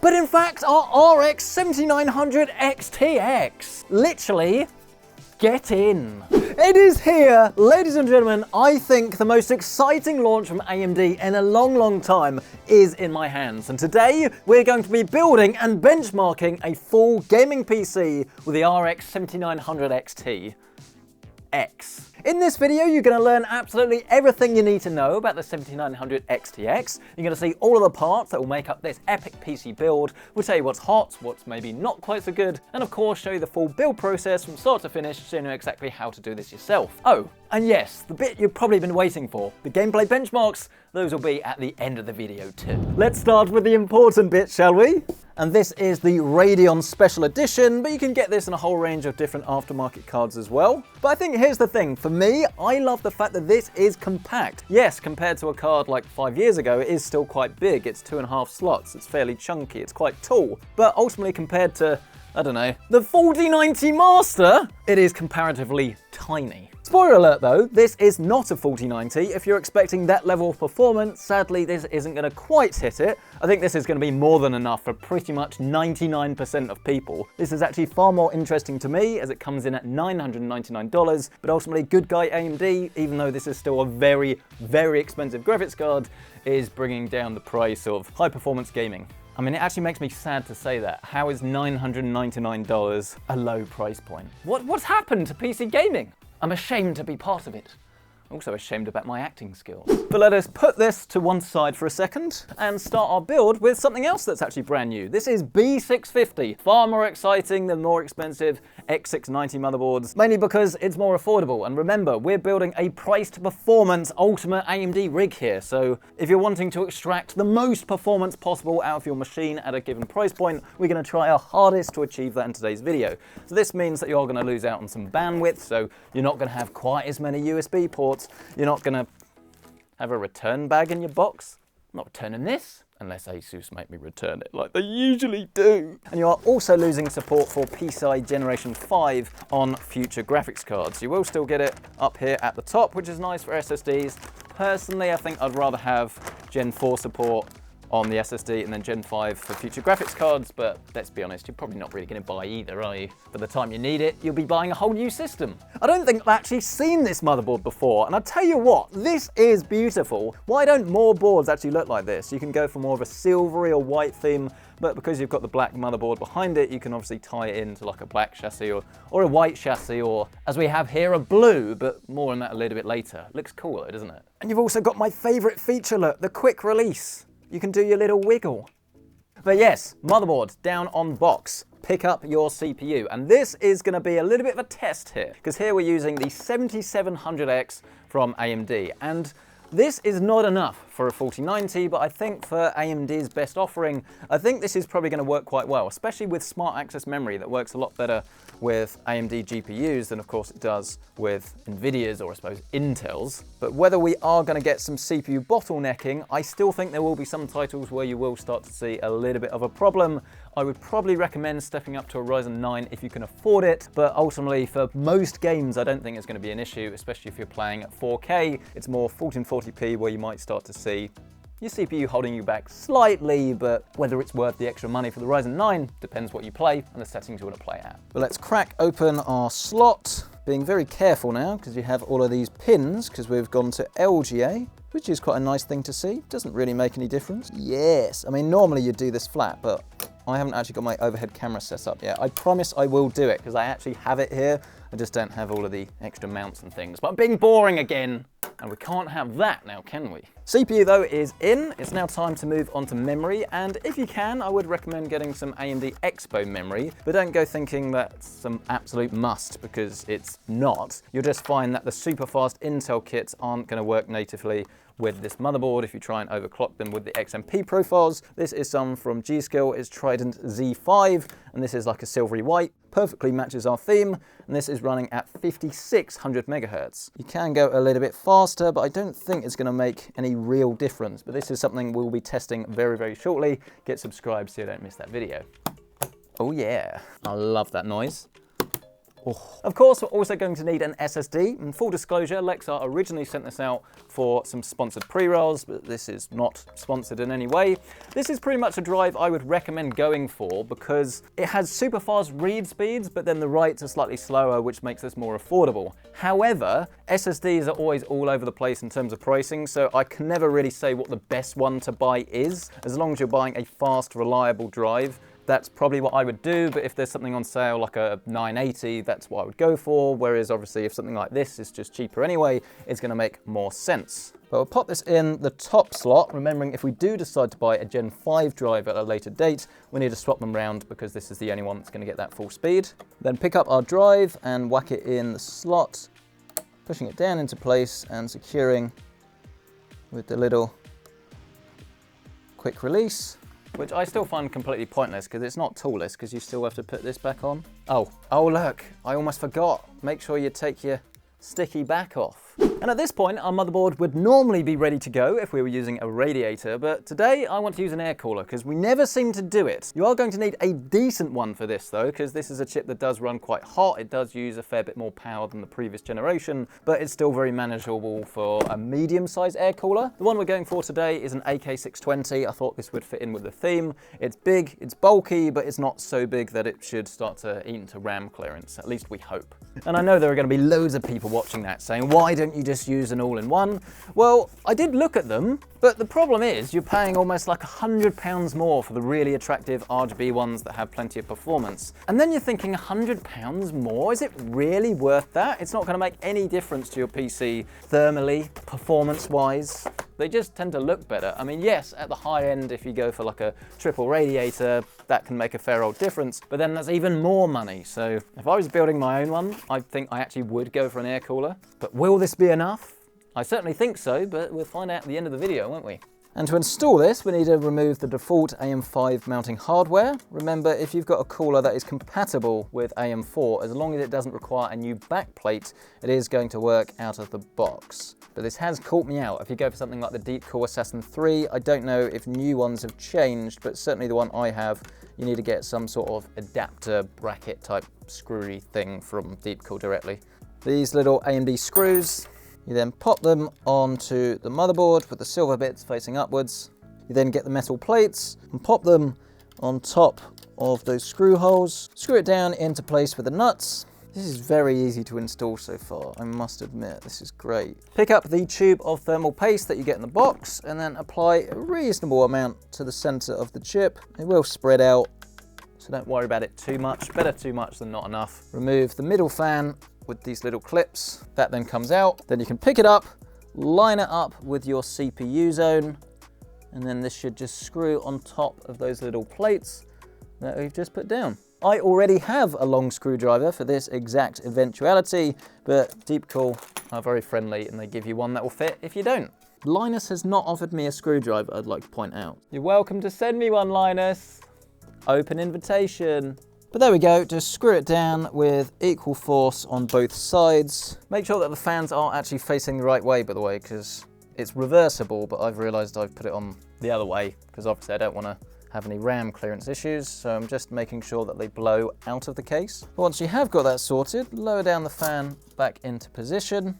but in fact our RX 7900 XTX. Literally, get in. It is here, ladies and gentlemen. I think the most exciting launch from AMD in a long time is in my hands. And today we're going to be building and benchmarking a full gaming PC with the RX 7900 XT. In this video, you're going to learn absolutely everything you need to know about the 7900 XTX. You're going to see all of the parts that will make up this epic PC build. We'll tell you what's hot, what's maybe not quite so good, and of course show you the full build process from start to finish so you know exactly how to do this yourself. Oh, and yes, the bit you've probably been waiting for, the gameplay benchmarks, those will be at the end of the video too. Let's start with the important bit, shall we? And this is the Radeon Special Edition, but you can get this in a whole range of different aftermarket cards as well. But I think here's the thing, for me, I love the fact that this is compact. Yes, compared to a card like 5 years ago, it is still quite big. It's 2.5 slots, it's fairly chunky, it's quite tall. But ultimately compared to, I don't know, the 4090 Master, it is comparatively tiny. Spoiler alert though, this is not a 4090. If you're expecting that level of performance, sadly this isn't going to quite hit it. I think this is going to be more than enough for pretty much 99% of people. This is actually far more interesting to me as it comes in at $999, but ultimately good guy AMD, even though this is still a very expensive graphics card, is bringing down the price of high performance gaming. I mean, it actually makes me sad to say that. How is $999 a low price point? What's happened to PC gaming? I'm ashamed to be part of it. Also ashamed about my acting skills. But let us put this to one side for a second and start our build with something else that's actually brand new. This is B650, far more exciting than more expensive X690 motherboards, mainly because it's more affordable. And remember, we're building a priced performance ultimate AMD rig here. So if you're wanting to extract the most performance possible out of your machine at a given price point, we're going to try our hardest to achieve that in today's video. So this means that you're going to lose out on some bandwidth, so you're not going to have quite as many USB ports. You're not going to have a return bag in your box. I'm not returning this, unless ASUS make me return it like they usually do. And you are also losing support for PCI Generation 5 on future graphics cards. You will still get it up here at the top, which is nice for SSDs. Personally, I think I'd rather have Gen 4 support on the SSD and then Gen 5 for future graphics cards, but let's be honest, you're probably not really going to buy either, are you? By the time you need it, you'll be buying a whole new system. I don't think I've actually seen this motherboard before, and I'll tell you what, this is beautiful. Why don't more boards actually look like this? You can go for more of a silvery or white theme, but because you've got the black motherboard behind it, you can obviously tie it into like a black chassis or a white chassis, or as we have here, a blue, but more on that a little bit later. Looks cool though, doesn't it? And you've also got my favorite feature, look, the quick release. You can do your little wiggle. But yes, motherboard down on box. Pick up your CPU. And this is going to be a little bit of a test here, because here we're using the 7700X from AMD. And this is not enough for a 4090, but I think for AMD's best offering, I think this is probably going to work quite well, especially with smart access memory that works a lot better with AMD GPUs than of course it does with NVIDIA's, or I suppose Intel's. But whether we are going to get some CPU bottlenecking, I still think there will be some titles where you will start to see a little bit of a problem. I would probably recommend stepping up to a Ryzen 9 if you can afford it, but ultimately for most games I don't think it's going to be an issue, especially if you're playing at 4K. It's more 1440p where you might start to see your CPU holding you back slightly, but whether it's worth the extra money for the Ryzen 9 depends what you play and the settings you want to play at. But let's crack open our slot, being very careful now because you have all of these pins because we've gone to LGA, which is quite a nice thing to see. Doesn't really make any difference. Yes, I mean normally you'd do this flat, but I haven't actually got my overhead camera set up yet. I promise I will do it because I actually have it here. I just don't have all of the extra mounts and things. But I'm being boring again, and we can't have that now, can we? CPU though is in. It's now time to move on to memory, and if you can, I would recommend getting some AMD Expo memory, but don't go thinking that's some absolute must, because it's not. You'll just find that the super fast Intel kits aren't going to work natively with this motherboard if you try and overclock them with the XMP profiles. This is some from G.Skill, it's Trident Z5, and this is like a silvery white. Perfectly matches our theme, and this is running at 5600 megahertz. You can go a little bit faster, but I don't think it's going to make any real difference. But this is something we'll be testing very shortly. Get subscribed so you don't miss that video. Oh yeah, I love that noise. Oh. Of course, we're also going to need an SSD. And full disclosure, Lexar originally sent this out for some sponsored pre-rolls, but this is not sponsored in any way. This is pretty much a drive I would recommend going for because it has super fast read speeds, but then the writes are slightly slower, which makes this more affordable. However, SSDs are always all over the place in terms of pricing, so I can never really say what the best one to buy is. As long as you're buying a fast, reliable drive, that's probably what I would do, but if there's something on sale like a 980, that's what I would go for, whereas obviously if something like this is just cheaper anyway, it's going to make more sense. But we'll pop this in the top slot, remembering if we do decide to buy a Gen 5 drive at a later date, we need to swap them around because this is the only one that's going to get that full speed. Then pick up our drive and whack it in the slot, pushing it down into place and securing with the little quick release. Which I still find completely pointless because it's not toolless because you still have to put this back on. Oh look, I almost forgot. Make sure you take your sticky back off. And at this point, our motherboard would normally be ready to go if we were using a radiator, but today I want to use an air cooler because we never seem to do it. You are going to need a decent one for this though, because this is a chip that does run quite hot. It does use a fair bit more power than the previous generation, but it's still very manageable for a medium-sized air cooler. The one we're going for today is an AK620. I thought this would fit in with the theme. It's big, it's bulky, but it's not so big that it should start to eat into RAM clearance, at least we hope. And I know there are going to be loads of people watching that saying, why don't you just use an all-in-one? Well, I did look at them, but the problem is you're paying almost like £100 more for the really attractive RGB ones that have plenty of performance. And then you're thinking £100 more? Is it really worth that? It's not going to make any difference to your PC thermally, performance-wise. They just tend to look better. I mean, yes, at the high end, if you go for like a triple radiator, that can make a fair old difference, but then that's even more money. So if I was building my own one, I think I actually would go for an air cooler. But will this be enough? I certainly think so, but we'll find out at the end of the video, won't we? And to install this, we need to remove the default AM5 mounting hardware. Remember, if you've got a cooler that is compatible with AM4, as long as it doesn't require a new backplate, it is going to work out of the box. But this has caught me out. If you go for something like the Deepcool Assassin 3, I don't know if new ones have changed, but certainly the one I have, you need to get some sort of adapter bracket type screwy thing from Deepcool directly. These little AMD screws, you then pop them onto the motherboard with the silver bits facing upwards. You then get the metal plates and pop them on top of those screw holes. Screw it down into place with the nuts. This is very easy to install so far, I must admit, this is great. Pick up the tube of thermal paste that you get in the box and then apply a reasonable amount to the center of the chip. It will spread out, so don't worry about it too much. Better too much than not enough. Remove the middle fan with these little clips. That then comes out. Then you can pick it up, line it up with your CPU zone, and then this should just screw on top of those little plates that we've just put down. I already have a long screwdriver for this exact eventuality, but Deepcool are very friendly and they give you one that will fit if you don't. Linus has not offered me a screwdriver, I'd like to point out. You're welcome to send me one, Linus. Open invitation. But there we go, just screw it down with equal force on both sides. Make sure that the fans are actually facing the right way, by the way, because it's reversible, but I've realized I've put it on the other way, because obviously I don't want to have any RAM clearance issues, so I'm just making sure that they blow out of the case. Once you have got that sorted, lower down the fan back into position,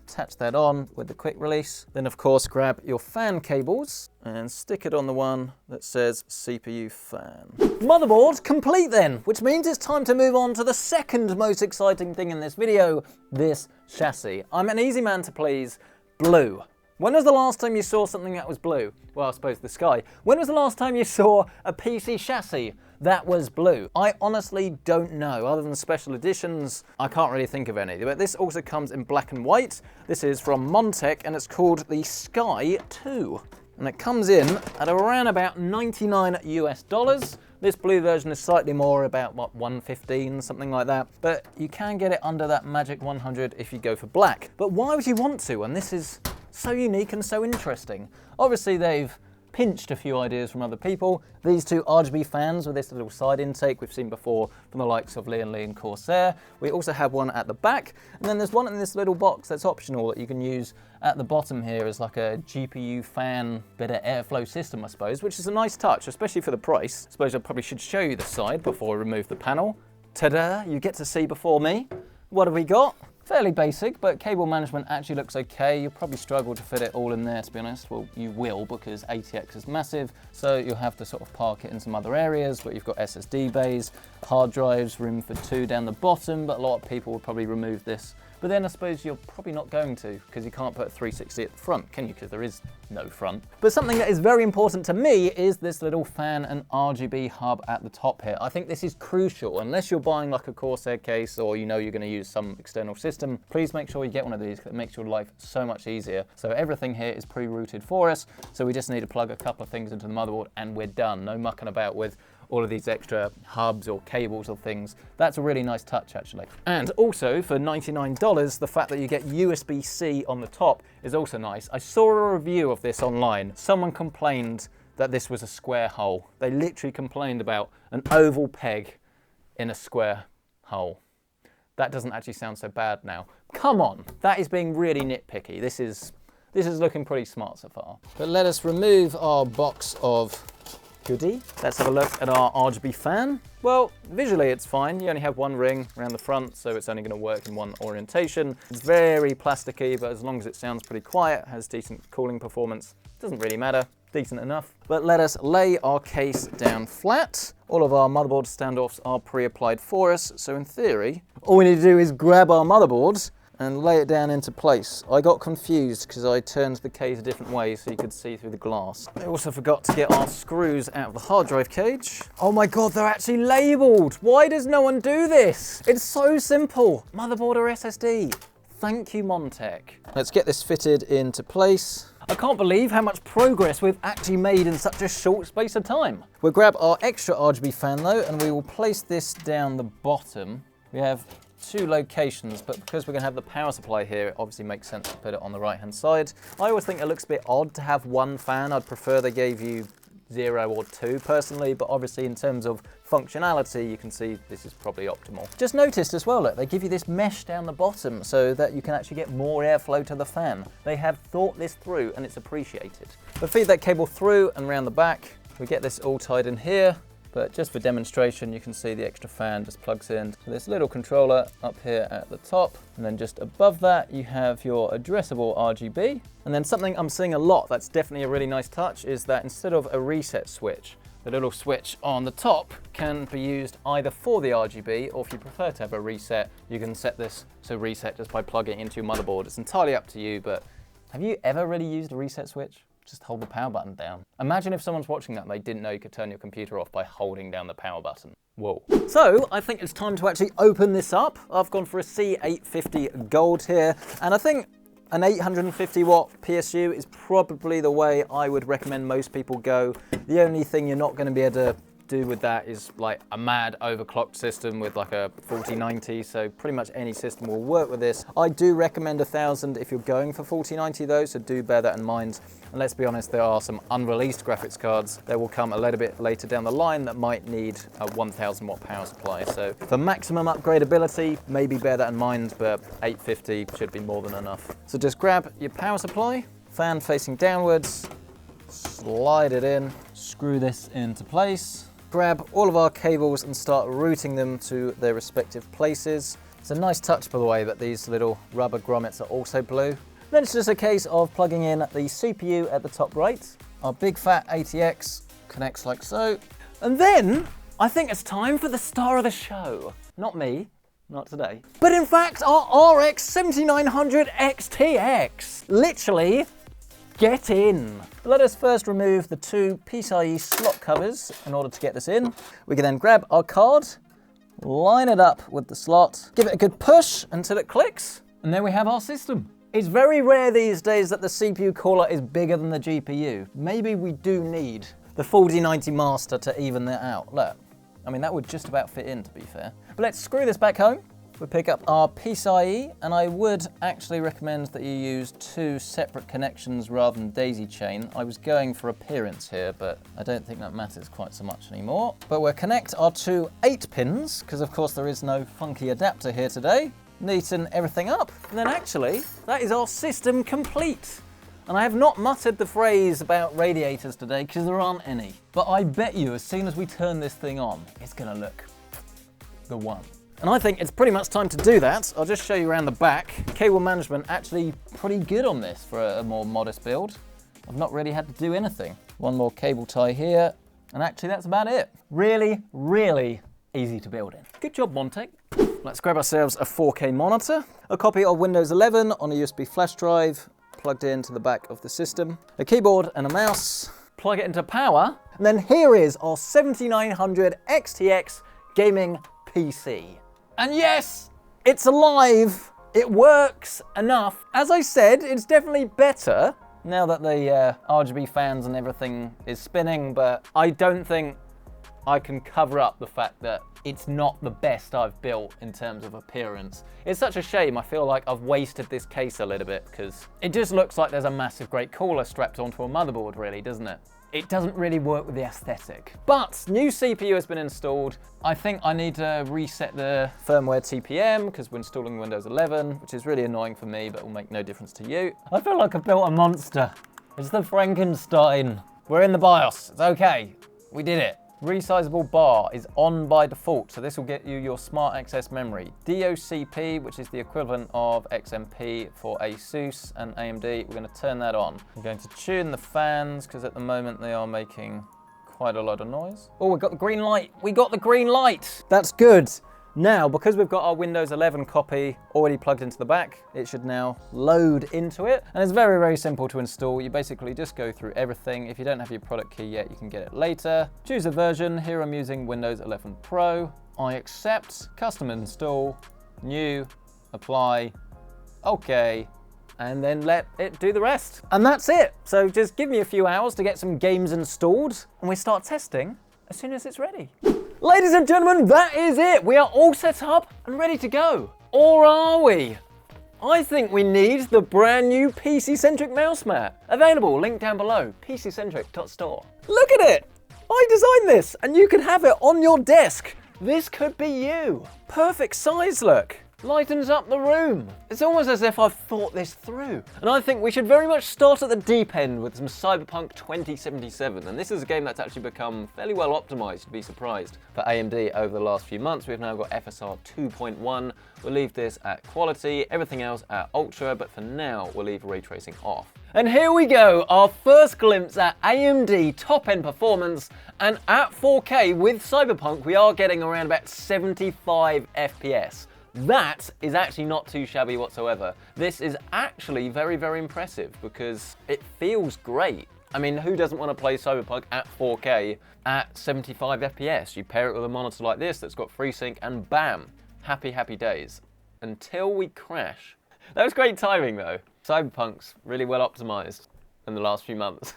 attach that on with the quick release. Then of course grab your fan cables and stick it on the one that says CPU fan. Motherboard complete then, which means it's time to move on to the second most exciting thing in this video, this chassis. I'm an easy man to please, blue. When was the last time you saw something that was blue? Well, I suppose the sky. When was the last time you saw a PC chassis that was blue? I honestly don't know. Other than special editions, I can't really think of any. But this also comes in black and white. This is from Montech and it's called the Sky 2. And it comes in at around about $99 US. This blue version is slightly more, about what, 115, something like that. But you can get it under that magic 100 if you go for black. But why would you want to when this is so unique and so interesting? Obviously they've pinched a few ideas from other people. These two RGB fans with this little side intake we've seen before from the likes of Lee and Corsair. We also have one at the back, and then there's one in this little box that's optional that you can use at the bottom here as like a GPU fan, better airflow system, I suppose, which is a nice touch, especially for the price. I suppose I probably should show you the side before I remove the panel. ta-da, you get to see before me. What have we got? Fairly basic, but cable management actually looks okay. You'll probably struggle to fit it all in there, to be honest. Well, you will, because ATX is massive, so you'll have to sort of park it in some other areas, but you've got SSD bays, hard drives, room for 2 down the bottom, but a lot of people will probably remove this. But then I suppose you're probably not going to, because you can't put a 360 at the front, can you? Because there is no front. But something that is very important to me is this little fan and RGB hub at the top here. I think this is crucial. Unless you're buying like a Corsair case or you know you're going to use some external system, please make sure you get one of these, because it makes your life so much easier. So everything here is pre-routed for us, so we just need to plug a couple of things into the motherboard and we're done. No mucking about with all of these extra hubs or cables or things. That's a really nice touch, actually. And also, for $99, the fact that you get USB-C on the top is also nice. I saw a review of this online. Someone complained that this was a square hole. They literally complained about an oval peg in a square hole. That doesn't actually sound so bad now. Come on, that is being really nitpicky. This is looking pretty smart so far. But let us remove our box of goodie. Let's have a look at our RGB fan. Well, visually it's fine. You only have one ring around the front, so it's only going to work in one orientation. It's very plasticky, but as long as it sounds pretty quiet, has decent cooling performance, doesn't really matter. Decent enough. But let us lay our case down flat. All of our motherboard standoffs are pre-applied for us, so in theory, all we need to do is grab our motherboard and lay it down into place. I got confused because I turned the case a different way so you could see through the glass. I also forgot to get our screws out of the hard drive cage. Oh my God, they're actually labeled. Why does no one do this? It's so simple. Motherboard or SSD. Thank you, Montech. Let's get this fitted into place. I can't believe how much progress we've actually made in such a short space of time. We'll grab our extra RGB fan though, and we will place this down the bottom. We have 2 locations, but because we're going to have the power supply here, it obviously makes sense to put it on the right hand side. I always think it looks a bit odd to have one fan. I'd prefer they gave you 0 or 2 personally, but obviously in terms of functionality, you can see this is probably optimal. Just noticed as well, look, they give you this mesh down the bottom so that you can actually get more airflow to the fan. They have thought this through and it's appreciated. But feed that cable through and around the back. We get this all tied in here. But just for demonstration, you can see the extra fan just plugs in to this little controller up here at the top. And then just above that, you have your addressable RGB. And then something I'm seeing a lot that's definitely a really nice touch is that instead of a reset switch, the little switch on the top can be used either for the RGB, or if you prefer to have a reset, you can set this to reset just by plugging it into your motherboard. It's entirely up to you, but have you ever really used a reset switch? Just hold the power button down. Imagine if someone's watching that and they didn't know you could turn your computer off by holding down the power button. Whoa. So I think it's time to actually open this up. I've gone for a C850 Gold here, and I think an 850 watt PSU is probably the way I would recommend most people go. The only thing you're not going to be able to do with that is like a mad overclocked system with like a 4090, so pretty much any system will work with this. I do recommend 1000 if you're going for 4090 though, so do bear that in mind. And let's be honest, there are some unreleased graphics cards that will come a little bit later down the line that might need a 1000 watt power supply. So for maximum upgradability, maybe bear that in mind, but 850 should be more than enough. So just grab your power supply, fan facing downwards, slide it in, screw this into place. Grab all of our cables and start routing them to their respective places. It's a nice touch, by the way, that these little rubber grommets are also blue. Then it's just a case of plugging in the CPU at the top right. Our big fat ATX connects like so. And then I think it's time for the star of the show. Not me, not today. But in fact, our RX 7900 XTX. Literally, get in. Let us first remove the 2 PCIe slot covers in order to get this in. We can then grab our card, line it up with the slot, give it a good push until it clicks, and there we have our system. It's very rare these days that the CPU cooler is bigger than the GPU. Maybe we do need the 4090 Master to even that out. Look, I mean, that would just about fit in, to be fair. But let's screw this back home. We pick up our PCIe, and I would actually recommend that you use 2 separate connections rather than daisy chain. I was going for appearance here, but I don't think that matters quite so much anymore. But we'll connect our 2 8 pins, because of course there is no funky adapter here today. Neaten everything up, and then actually, that is our system complete. And I have not muttered the phrase about radiators today, because there aren't any. But I bet you, as soon as we turn this thing on, it's gonna look the one. And I think it's pretty much time to do that. I'll just show you around the back. Cable management actually pretty good on this for a more modest build. I've not really had to do anything. One more cable tie here, and actually that's about it. Really, really easy to build in. Good job, Montec. Let's grab ourselves a 4K monitor, a copy of Windows 11 on a USB flash drive, plugged into the back of the system, a keyboard and a mouse, plug it into power, and then here is our 7900 XTX gaming PC. And yes, it's alive. It works enough. As I said, it's definitely better now that the RGB fans and everything is spinning, but I don't think I can cover up the fact that it's not the best I've built in terms of appearance. It's such a shame. I feel like I've wasted this case a little bit because it just looks like there's a massive great cooler strapped onto a motherboard, really, doesn't it? It doesn't really work with the aesthetic. But new CPU has been installed. I think I need to reset the firmware TPM because we're installing Windows 11, which is really annoying for me, but will make no difference to you. I feel like I built a monster. It's the Frankenstein. We're in the BIOS. It's okay. We did it. Resizable bar is on by default, so this will get you your smart access memory. DOCP, which is the equivalent of XMP for ASUS and AMD, we're going to turn that on. We're going to tune the fans, because at the moment they are making quite a lot of noise. Oh, we've got the green light. We got the green light. That's good. Now, because we've got our Windows 11 copy already plugged into the back, it should now load into it. And it's very, very simple to install. You basically just go through everything. If you don't have your product key yet, you can get it later. Choose a version. Here I'm using Windows 11 Pro. I accept, custom install, new, apply, okay, and then let it do the rest. And that's it. So just give me a few hours to get some games installed, and we start testing as soon as it's ready. Ladies and gentlemen, that is it. We are all set up and ready to go. Or are we? I think we need the brand new PC Centric mouse mat. Available, link down below, pccentric.store. Look at it. I designed this and you can have it on your desk. This could be you. Perfect size, look. Lightens up the room. It's almost as if I've thought this through. And I think we should very much start at the deep end with some Cyberpunk 2077. And this is a game that's actually become fairly well optimized, you'd be surprised, for AMD over the last few months. We've now got FSR 2.1. We'll leave this at quality, everything else at ultra, but for now, we'll leave ray tracing off. And here we go, our first glimpse at AMD top-end performance, and at 4K with Cyberpunk, we are getting around about 75 FPS. That is actually not too shabby whatsoever. This is actually very, very impressive because it feels great. I mean, who doesn't want to play Cyberpunk at 4K at 75 FPS? You pair it with a monitor like this that's got FreeSync and bam, happy, happy days. Until we crash. That was great timing though. Cyberpunk's really well optimized in the last few months.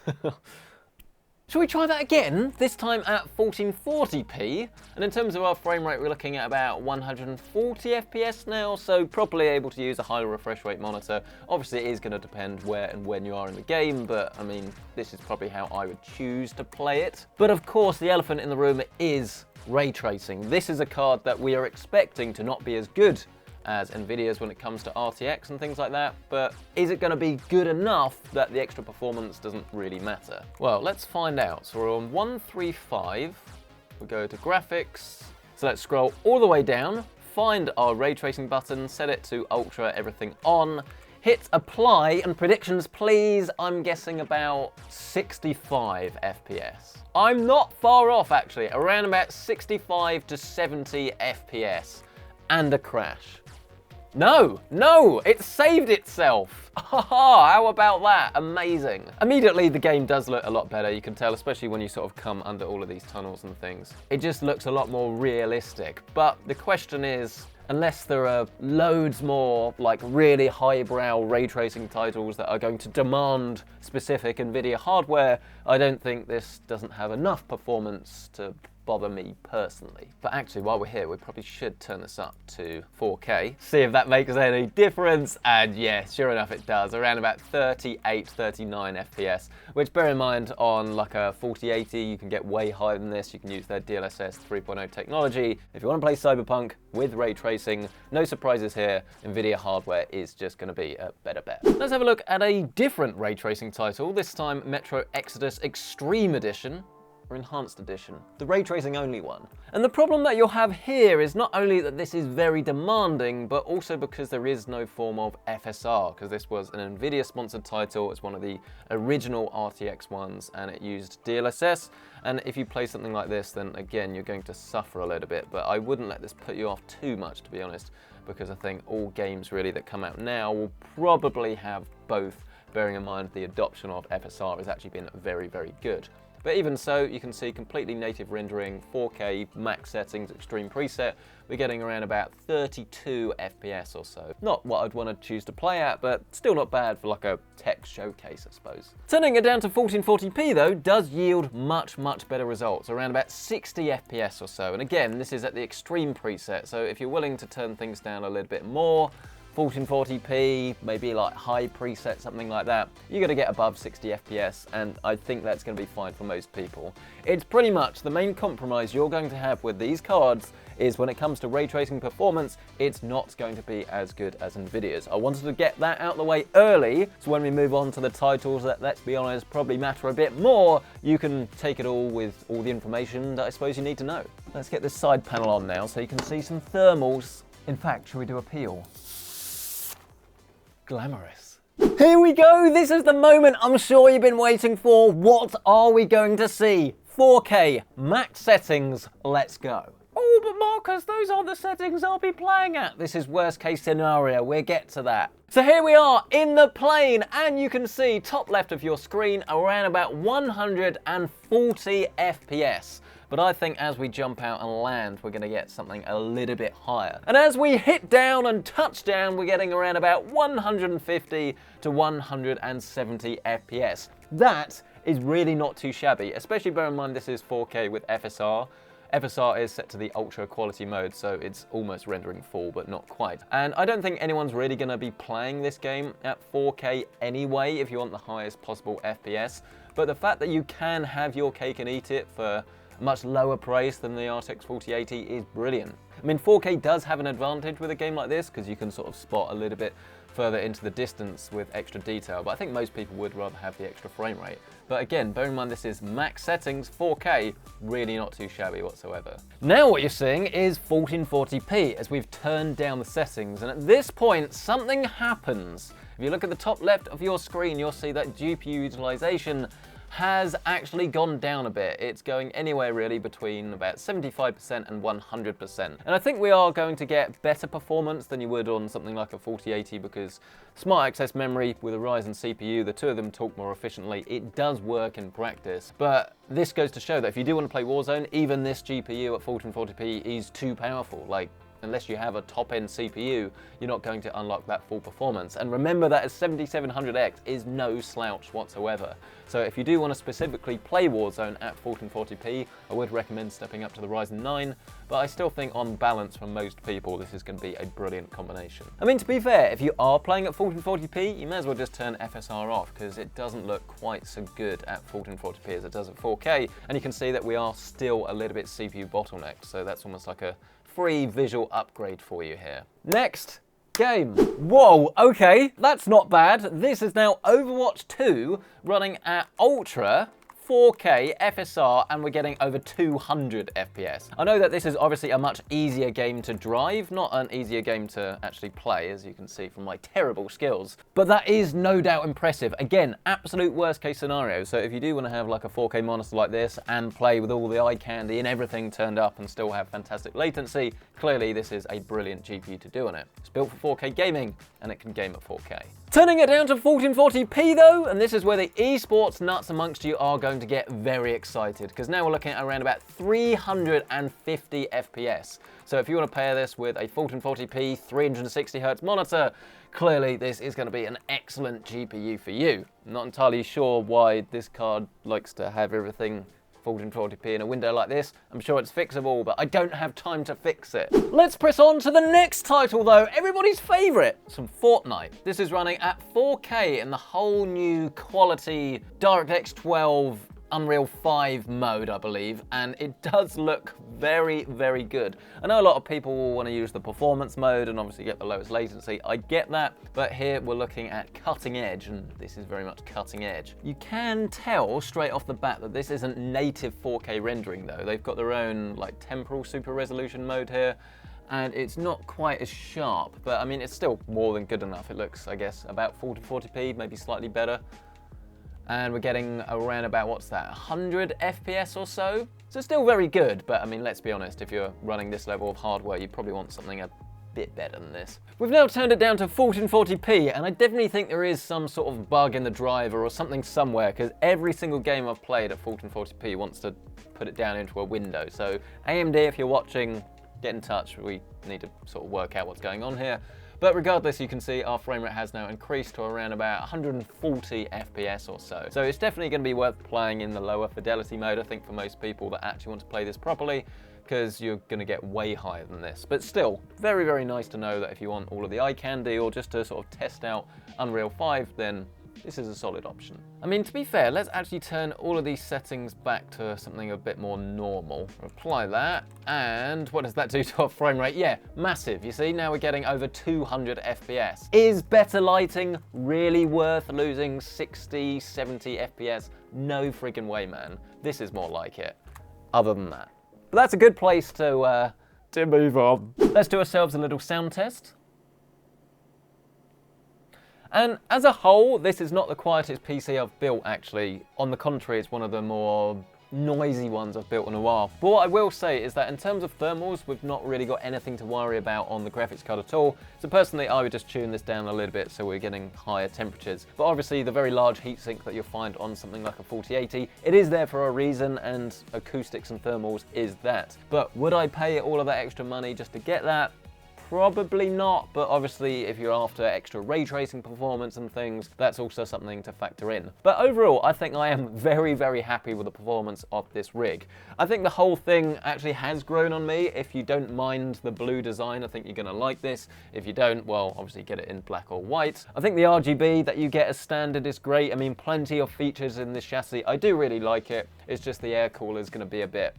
Shall we try that again? This time at 1440p. And in terms of our frame rate, we're looking at about 140 FPS now, so properly able to use a higher refresh rate monitor. Obviously, it is going to depend where and when you are in the game, but I mean, this is probably how I would choose to play it. But of course, the elephant in the room is ray tracing. This is a card that we are expecting to not be as good as Nvidia's when it comes to RTX and things like that, but is it going to be good enough that the extra performance doesn't really matter? Well, let's find out. So we're on 135, we go to graphics, so let's scroll all the way down, find our ray tracing button, set it to ultra, everything on, hit apply, and predictions please. I'm guessing about 65 FPS. I'm not far off actually, around about 65 to 70 FPS, and a crash. No, it saved itself. How about that? Amazing. Immediately, the game does look a lot better. You can tell, especially when you sort of come under all of these tunnels and things. It just looks a lot more realistic. But the question is, unless there are loads more like really highbrow ray tracing titles that are going to demand specific Nvidia hardware, I don't think this doesn't have enough performance to bother me personally. But actually, while we're here, we probably should turn this up to 4K, see if that makes any difference, and yeah, sure enough it does, around about 38, 39 FPS, which bear in mind on like a 4080, you can get way higher than this, you can use their DLSS 3.0 technology. If you want to play Cyberpunk with ray tracing, no surprises here, Nvidia hardware is just going to be a better bet. Let's have a look at a different ray tracing title, this time Metro Exodus Extreme Edition. or Enhanced Edition, the ray tracing only one. And the problem that you'll have here is not only that this is very demanding, but also because there is no form of FSR, because this was an NVIDIA sponsored title. It's one of the original RTX ones, and it used DLSS. And if you play something like this, then again, you're going to suffer a little bit, but I wouldn't let this put you off too much, to be honest, because I think all games really that come out now will probably have both, bearing in mind the adoption of FSR has actually been very, very good. But even so, you can see completely native rendering, 4K, max settings, extreme preset. We're getting around about 32 FPS or so. Not what I'd want to choose to play at, but still not bad for like a tech showcase, I suppose. Turning it down to 1440p though does yield much, much better results, around about 60 FPS or so. And again, this is at the extreme preset, so if you're willing to turn things down a little bit more, 1440p, maybe like high preset, something like that, you're gonna get above 60 FPS, and I think that's gonna be fine for most people. It's pretty much the main compromise you're going to have with these cards is when it comes to ray tracing performance, it's not going to be as good as NVIDIA's. I wanted to get that out of the way early, so when we move on to the titles that, let's be honest, probably matter a bit more, you can take it all with all the information that I suppose you need to know. Let's get this side panel on now so you can see some thermals. In fact, shall we do a peel? Glamorous. Here we go, this is the moment I'm sure you've been waiting for. What are we going to see? 4K, max settings, let's go. Oh, but Marcus, those aren't the settings I'll be playing at. This is worst case scenario, we'll get to that. So here we are in the plane, and you can see top left of your screen around about 140 FPS. But I think as we jump out and land, we're gonna get something a little bit higher. And as we hit down and touch down, we're getting around about 150 to 170 FPS. That is really not too shabby, especially bear in mind this is 4K with FSR. FSR is set to the ultra quality mode, so it's almost rendering full, but not quite. And I don't think anyone's really gonna be playing this game at 4K anyway, if you want the highest possible FPS. But the fact that you can have your cake and eat it for a much lower price than the RTX 4080 is brilliant. I mean, 4K does have an advantage with a game like this, because you can sort of spot a little bit further into the distance with extra detail, but I think most people would rather have the extra frame rate. But again, bear in mind this is max settings, 4K, really not too shabby whatsoever. Now what you're seeing is 1440p as we've turned down the settings, and at this point something happens. If you look at the top left of your screen, you'll see that GPU utilization has actually gone down a bit. It's going anywhere really between about 75% and 100%. And I think we are going to get better performance than you would on something like a 4080, because smart access memory with a Ryzen CPU, the two of them talk more efficiently. It does work in practice, but this goes to show that if you do want to play Warzone, even this GPU at 1440p is too powerful. Like, unless you have a top-end CPU, you're not going to unlock that full performance. And remember that a 7700X is no slouch whatsoever. So if you do want to specifically play Warzone at 1440p, I would recommend stepping up to the Ryzen 9, but I still think on balance for most people, this is going to be a brilliant combination. I mean, to be fair, if you are playing at 1440p, you may as well just turn FSR off, because it doesn't look quite so good at 1440p as it does at 4K, and you can see that we are still a little bit CPU bottlenecked, so that's almost like a free visual upgrade for you here. Next, game. Whoa, okay, that's not bad. This is now Overwatch 2 running at Ultra 4K FSR, and we're getting over 200 FPS. I know that this is obviously a much easier game to drive, not an easier game to actually play, as you can see from my terrible skills, but that is no doubt impressive. Again, absolute worst case scenario, so if you do want to have like a 4K monitor like this and play with all the eye candy and everything turned up and still have fantastic latency, clearly this is a brilliant GPU to do on it. It's built for 4K gaming, and it can game at 4K. Turning it down to 1440p though, and this is where the esports nuts amongst you are going to get very excited, because now we're looking at around about 350 FPS. So if you want to pair this with a 1440p 360Hz monitor, clearly this is going to be an excellent GPU for you. I'm not entirely sure why this card likes to have everything 1440p in a window like this. I'm sure it's fixable, but I don't have time to fix it. Let's press on to the next title though, everybody's favorite, some Fortnite. This is running at 4K in the whole new quality DirectX 12 Unreal 5 mode, I believe, and it does look very, very good. I know a lot of people will want to use the performance mode and obviously get the lowest latency. I get that, but here we're looking at cutting edge, and this is very much cutting edge. You can tell straight off the bat that this isn't native 4K rendering though. They've got their own like temporal super resolution mode here, and it's not quite as sharp, but I mean, it's still more than good enough. It looks, I guess, about 40p, maybe slightly better. And we're getting around about, what's that, 100 FPS or so? So still very good, but I mean, let's be honest, if you're running this level of hardware, you probably want something a bit better than this. We've now turned it down to 1440p, and I definitely think there is some sort of bug in the driver or something somewhere, because every single game I've played at 1440p wants to put it down into a window. So AMD, if you're watching, get in touch. We need to sort of work out what's going on here. But regardless, you can see our frame rate has now increased to around about 140 FPS or so. So it's definitely going to be worth playing in the lower fidelity mode, I think, for most people that actually want to play this properly, because you're going to get way higher than this. But still, very, very nice to know that if you want all of the eye candy or just to sort of test out Unreal 5, then this is a solid option. I mean, to be fair, let's actually turn all of these settings back to something a bit more normal. Apply that, and what does that do to our frame rate? Yeah, massive. You see, now we're getting over 200 FPS. Is better lighting really worth losing 60, 70 FPS? No friggin' way, man. This is more like it, other than that. But that's a good place to move on. Let's do ourselves a little sound test. And as a whole, this is not the quietest PC I've built, actually. On the contrary, it's one of the more noisy ones I've built in a while. But what I will say is that in terms of thermals, we've not really got anything to worry about on the graphics card at all. So personally, I would just tune this down a little bit so we're getting higher temperatures. But obviously, the very large heatsink that you'll find on something like a 4080, it is there for a reason, and acoustics and thermals is that. But would I pay all of that extra money just to get that? Probably not, but obviously if you're after extra ray tracing performance and things, that's also something to factor in. But overall, I think I am very, very happy with the performance of this rig. I think the whole thing actually has grown on me. If you don't mind the blue design, I think you're gonna like this. If you don't, well, obviously get it in black or white. I think the RGB that you get as standard is great. I mean, plenty of features in this chassis. I do really like it. It's just the air cooler is gonna be a bit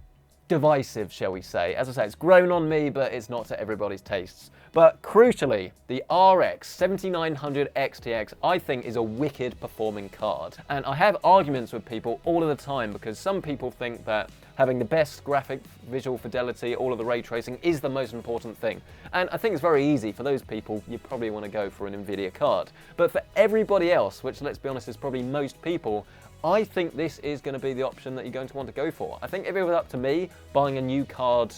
divisive, shall we say. As I say, it's grown on me, but it's not to everybody's tastes. But crucially, the RX 7900 XTX, I think, is a wicked performing card. And I have arguments with people all of the time, because some people think that having the best graphic visual fidelity, all of the ray tracing, is the most important thing. And I think it's very easy. For those people, you probably want to go for an NVIDIA card. But for everybody else, which, let's be honest, is probably most people, I think this is going to be the option that you're going to want to go for. I think if it was up to me, buying a new card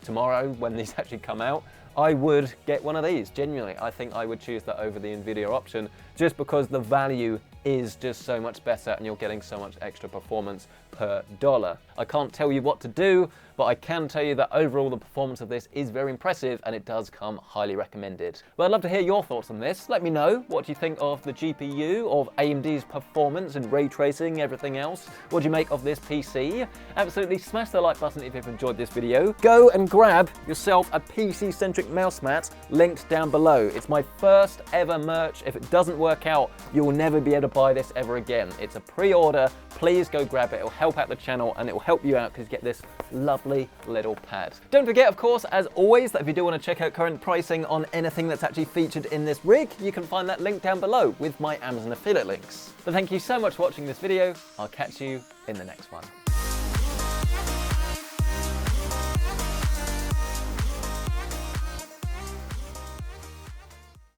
tomorrow when these actually come out, I would get one of these, genuinely. I think I would choose that over the NVIDIA option, just because the value is just so much better and you're getting so much extra performance per dollar. I can't tell you what to do, but I can tell you that overall the performance of this is very impressive and it does come highly recommended. But I'd love to hear your thoughts on this. Let me know what do you think of the GPU, of AMD's performance and ray tracing, everything else. What do you make of this PC? Absolutely smash the like button if you've enjoyed this video. Go and grab yourself a PC-centric mouse mat linked down below. It's my first ever merch. If it doesn't work out, you will never be able to buy this ever again. It's a pre-order. Please go grab it. It'll help out the channel and it will help you out because you get this lovely little pad. Don't forget, of course, as always, that if you do want to check out current pricing on anything that's actually featured in this rig, you can find that link down below with my Amazon affiliate links. But thank you so much for watching this video. I'll catch you in the next one.